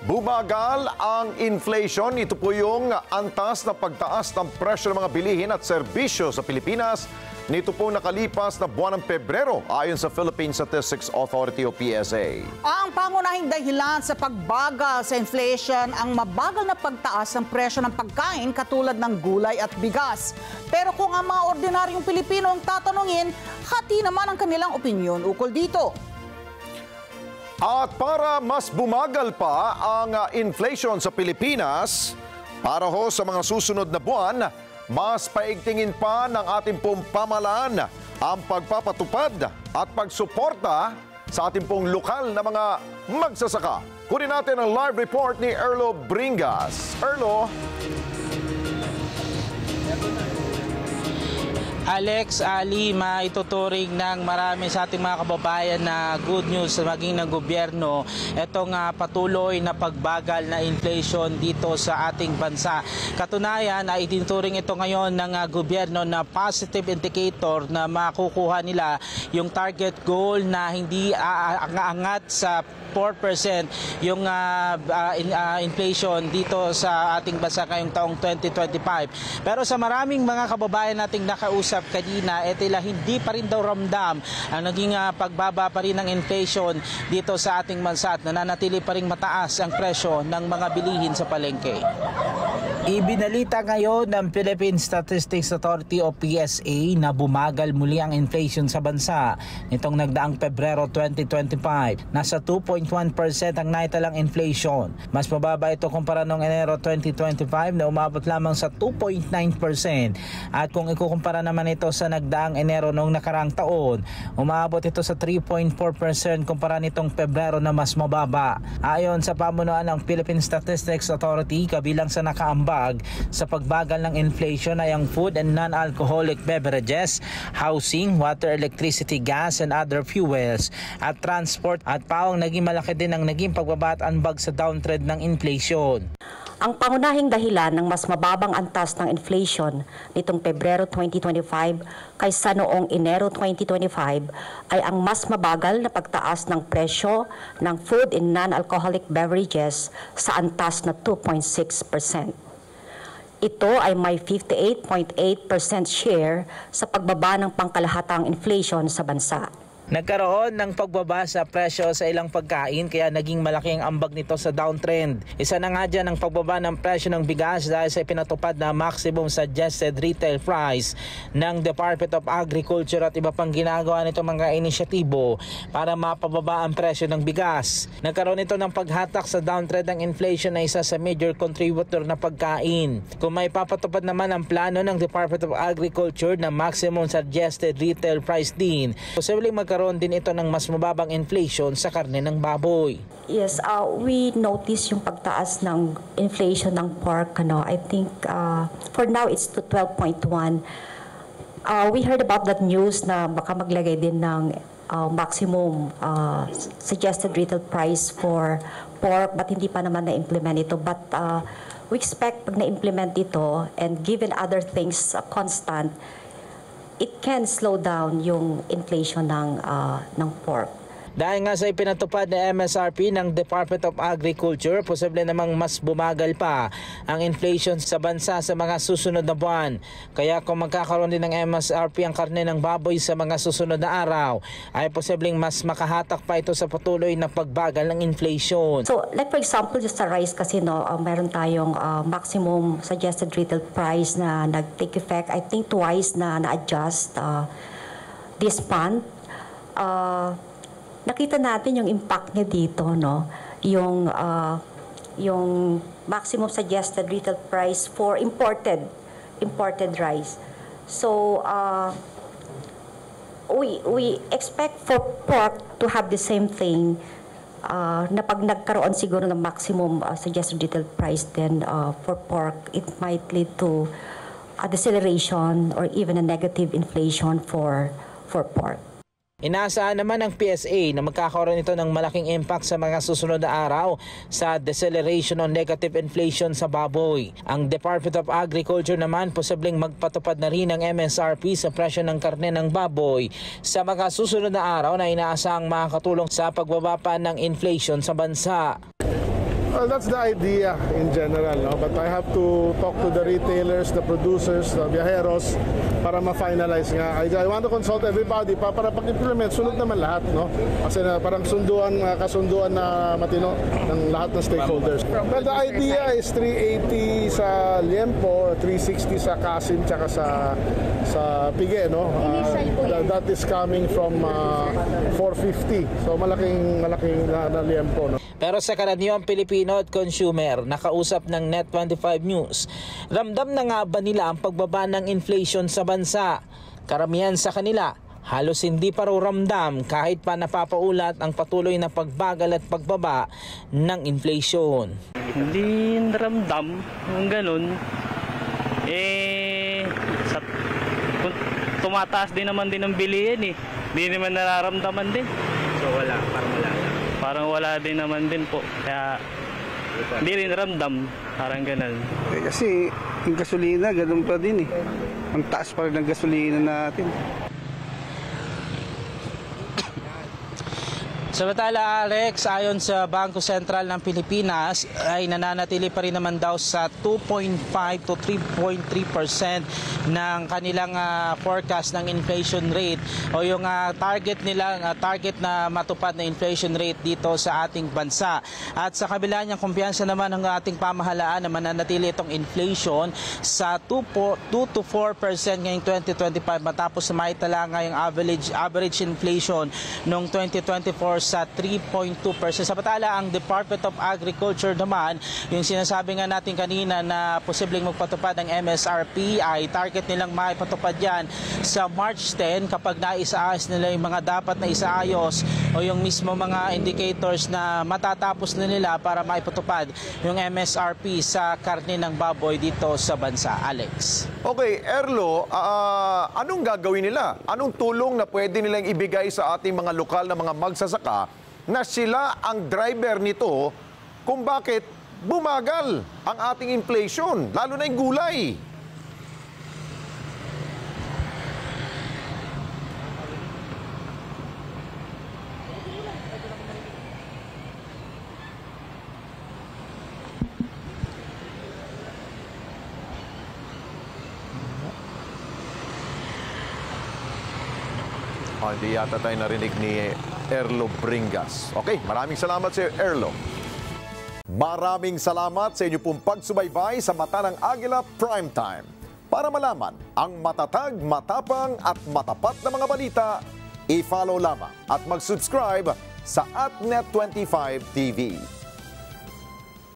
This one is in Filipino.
Bumagal ang inflation. Ito po yung antas na pagtaas ng presyo ng mga bilihin at serbisyo sa Pilipinas nito po nakalipas na buwan ng Pebrero ayon sa Philippine Statistics Authority o PSA. Ang pangunahing dahilan sa pagbagal sa inflation ang mabagal na pagtaas ng presyo ng pagkain katulad ng gulay at bigas. Pero kung ang mga ordinaryong Pilipino ang tatanungin, hati naman ang kanilang opinyon ukol dito. At para mas bumagal pa ang inflation sa Pilipinas, para ho sa mga susunod na buwan, mas paigtingin pa ng ating pong pamahalaan ang pagpapatupad at pagsuporta sa ating pong lokal na mga magsasaka. Kunin natin ang live report ni Erlo Bringas. Erlo. Alex, Ali, maituturing ng marami sa ating mga kababayan na good news maging ng gobyerno itong patuloy na pagbagal na inflation dito sa ating bansa. Katunayan, itinuturing ito ngayon ng gobyerno na positive indicator na makukuha nila yung target goal na hindi aangat sa 4% yung inflation dito sa ating bansa ngayong taong 2025. Pero sa maraming mga kababayan nating nakausap kanina, tila hindi pa rin daw ramdam ang naging pagbaba pa rin ng inflation dito sa ating bansa at nananatili pa rin mataas ang presyo ng mga bilihin sa palengke. Ibinalita ngayon ng Philippine Statistics Authority o PSA na bumagal muli ang inflation sa bansa nitong nagdaang Pebrero 2025. Nasa 2.1% ang naitalang inflation. Mas mababa ito kumpara noong Enero 2025 na umabot lamang sa 2.9%. At kung ikukumpara naman ito sa nagdaang Enero noong nakarang taon, umabot ito sa 3.4% kumpara nitong Pebrero na mas mababa. Ayon sa pamunuan ng Philippine Statistics Authority, kabilang sa nakaambag sa pagbagal ng inflation ay ang food and non-alcoholic beverages, housing, water, electricity, gas, and other fuels, at transport at pawang naging malaki din ang naging pagbaba at anbag sa downtrend ng inflation. Ang pangunahing dahilan ng mas mababang antas ng inflation nitong Pebrero 2025 kaysa noong Enero 2025 ay ang mas mabagal na pagtaas ng presyo ng food and non-alcoholic beverages sa antas na 2.6%. Ito ay may 58.8% share sa pagbaba ng pangkalahatang inflation sa bansa. Nagkaroon ng pagbaba sa presyo sa ilang pagkain kaya naging malaki ang ambag nito sa downtrend. Isa na nga dyan ang pagbaba ng presyo ng bigas dahil sa ipinatupad na maximum suggested retail price ng Department of Agriculture at iba pang ginagawa nito mga inisyatibo para mapababa ang presyo ng bigas. Nagkaroon ito ng paghatak sa downtrend ng inflation na isa sa major contributor na pagkain. Kung may papatupad naman ang plano ng Department of Agriculture na maximum suggested retail price din, posibleng magkaroon din ito ng mas mababang inflation sa karne ng baboy. Yes, we notice yung pagtaas ng inflation ng pork. I think for now it's to 12.1. We heard about that news na baka maglagay din ng maximum suggested retail price for pork but hindi pa naman na-implement ito. But we expect pag na-implement ito and given other things constant, it can slow down yung inflation ng pork. Dahil nga sa ipinatupad na MSRP ng Department of Agriculture, posible namang mas bumagal pa ang inflation sa bansa sa mga susunod na buwan. Kaya kung magkakaroon din ng MSRP ang karne ng baboy sa mga susunod na araw, ay posibleng mas makahatak pa ito sa patuloy na pagbagal ng inflation. So, like for example, just sa rice kasi meron tayong maximum suggested retail price na nag-take effect, I think twice na na-adjust this month. Nakita natin yung impact niya dito, yung maximum suggested retail price for imported rice. So we expect for pork to have the same thing na pag nagkaroon siguro ng maximum suggested retail price, then for pork it might lead to a deceleration or even a negative inflation for pork. Inaasahan naman ng PSA na magkakaroon ito ng malaking impact sa mga susunod na araw sa deceleration o negative inflation sa baboy. Ang Department of Agriculture naman posibleng magpatupad na rin ng MSRP sa presyo ng karne ng baboy sa mga susunod na araw na inaasahang makakatulong sa pagbaba pa ng inflation sa bansa. Well, that's the idea in general, no? But I have to talk to the retailers, the producers, the viajeros para ma-finalize nga. I want to consult everybody para pag-implement, sunod naman lahat, no? Kasi parang kasunduan na matino ng lahat ng stakeholders. Well, the idea is 380 sa Liempo, 360 sa Kasim, tsaka sa Pige, no? That is coming from 450. So malaking na Liempo, no? Pero sa karaniwang Pilipino at consumer, nakausap ng Net25 News, ramdam na nga ba nila ang pagbaba ng inflation sa bansa? Karamihan sa kanila, halos hindi pa raw ramdam kahit pa napapaulat ang patuloy na pagbagal at pagbaba ng inflation. Hindi ramdam kung ganun. Tumataas din naman din ang bilihin eh. Hindi naman nararamdaman din. So wala, parang wala din naman din po. Kaya hindi rin ramdam, parang ganun. Kasi yung gasolina, ganun pa din eh. Ang taas pa rin ng gasolina natin. Samantala, Alex, ayon sa Bangko Sentral ng Pilipinas, ay nananatili pa rin naman daw sa 2.5 to 3.3% ng kanilang forecast ng inflation rate o yung target na matupad na inflation rate dito sa ating bansa. At sa kabila niyang kumpiyansa naman ng ating pamahalaan na mananatili itong inflation sa 2 to 4% ngayong 2025 matapos na maitala nga yung average inflation noong 2024 sa 3.2%. Samantala, ang Department of Agriculture naman, yung sinasabi nga natin kanina na posibleng magpatupad ng MSRP ay target nilang maipatupad yan sa March 10 kapag naisaayos nila yung mga dapat na isaayos o yung mismo mga indicators na matatapos na nila para maipatupad yung MSRP sa karne ng baboy dito sa bansa. Alex. Okay, Erlo, anong gagawin nila? Anong tulong na pwede nilang ibigay sa ating mga lokal na mga magsasaka na sila ang driver nito kung bakit bumagal ang ating inflation, lalo na yung gulay? Hindi yata tayo narinig ni Erlo Bringas. Okay, maraming salamat sa Erlo. Maraming salamat sa inyo pong pagsubaybay sa Mata ng Agila Primetime. Para malaman ang matatag, matapang at matapat na mga balita, i-follow lamang at mag-subscribe sa @Net25 TV.